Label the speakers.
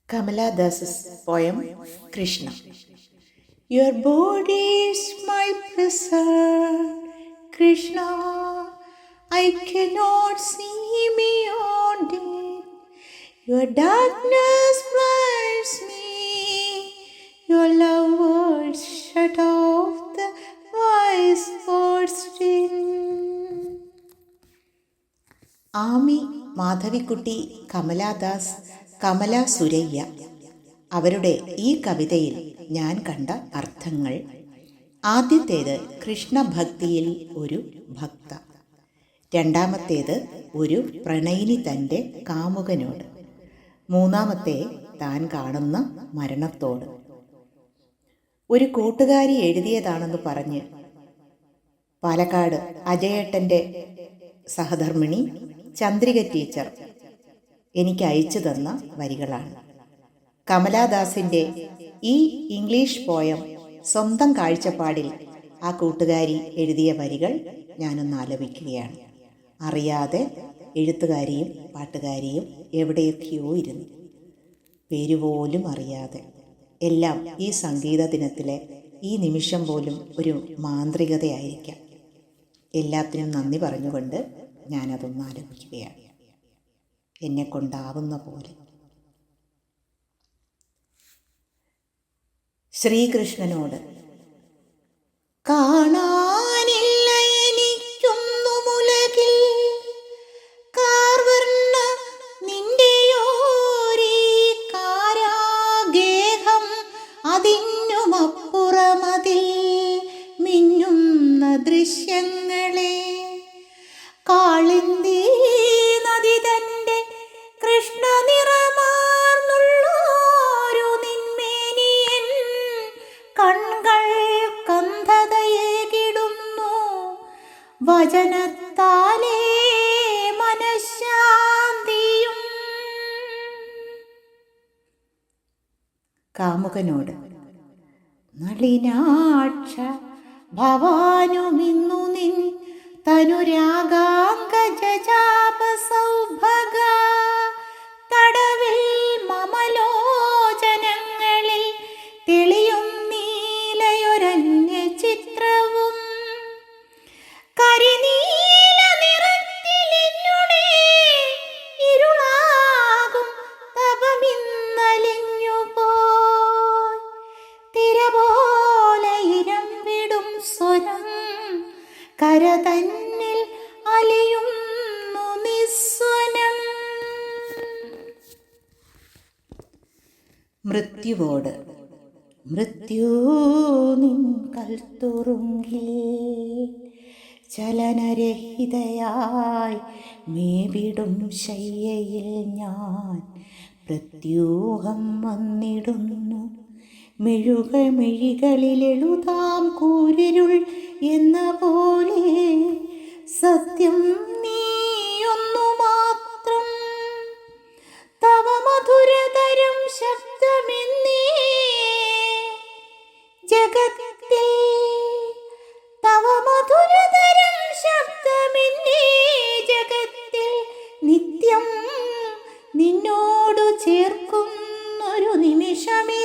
Speaker 1: Kamala Das's poem Krishna. Your body is my prison, Krishna. I cannot see beyond it. Your darkness blinds me. Your love words shut off the voice for still. Ami, Madhavikutty, Kamala Das, Kamala Surayya അവരുടെ ഈ കവിതയിൽ ഞാൻ കണ്ട അർത്ഥങ്ങൾ: ആദ്യത്തേത് കൃഷ്ണഭക്തിയിൽ ഒരു ഭക്ത, രണ്ടാമത്തേത് ഒരു പ്രണയിനി തൻ്റെ കാമുകനോട്, മൂന്നാമത്തെ താൻ കാണുന്ന മരണത്തോട്. ഒരു കൂട്ടുകാരി എഴുതിയതാണെന്ന് പറഞ്ഞ് പാലക്കാട് അജയേട്ടൻ്റെ സഹധർമ്മിണി ചന്ദ്രിക ടീച്ചർ എനിക്ക് അയച്ചു തന്ന വരികളാണ്. കമലാദാസിൻ്റെ ഈ ഇംഗ്ലീഷ് പോയം സ്വന്തം കാഴ്ചപ്പാടിൽ ആ കൂട്ടുകാരി എഴുതിയ വരികൾ ഞാനൊന്ന് ആലപിക്കുകയാണ്. അറിയാതെ എഴുത്തുകാരിയും പാട്ടുകാരിയും എവിടെയൊക്കെയോ ഇരുന്നു, പേരുപോലും അറിയാതെ. എല്ലാം ഈ സംഗീത ദിനത്തിലെ ഈ നിമിഷം പോലും ഒരു മാന്ത്രികതയായിരിക്കാം. എല്ലാത്തിനും നന്ദി പറഞ്ഞുകൊണ്ട് ഞാനതൊന്ന് ആലപിക്കുകയാണ്, എന്നെക്കൊണ്ടാവുന്ന പോലെ. ശ്രീകൃഷ്ണനോട്: കാണാനില്ല എനിക്കൊന്നു മുലകിൽ കാർവർണ്ണ നിന്റെയോരീ കാരാഗേഹം, അതിനുമപ്പുറമതിൽ മിന്നുന്ന ദൃശ്യങ്ങളെ. കാളിന്തി നദി തന്റെ കൃഷ്ണ നിറമാർന്നുള്ളോരു നിന്മേനിയൻ കൺകൾ കന്ധതയേകിടുന്നു. വചനത്താലേ മനഃശാന്തിയും. കാമുകനോട്: നളിനാക്ഷ ഭവാനുമിന്നു നിൻ തനുരാഗാംഗജാപസൗഭഗ തടവിൽ മമലോചനങ്ങളിൽ തെളിയും നീലയൊരന്യ ചിത്രവും. കരിനീല നിറത്തിലെന്നുടെ ഇരുളാകും തപമിന്നലിഞ്ഞുപോയി. തിര പോലെ ഇരം വിടും സ്വരം കരതന്നിൽ അലിയുന്നു നിസ്വനം. മൃത്യുവോട്: മൃത്യു നിൻ കൽത്തുറുങ്കിൽ ചലനരഹിതയായി മേവിടും ശയ്യയിൽ ഞാൻ പ്രത്യൂഹം വന്നിടുന്നു. മെഴുകമിഴികളിലെഴുതാം കൂരിരുൾ എന്ന പോലെ സത്യം നീയൊന്നു മാത്രം. തവ മധുരതരം ശബ്ദമെന്നേ ജഗത്തിൽ, തവ മധുരതരം ശബ്ദമെന്നേ ജഗത്തിൽ നിത്യം നിന്നോടു ചേർക്കുന്നൊരു നിമിഷമേ.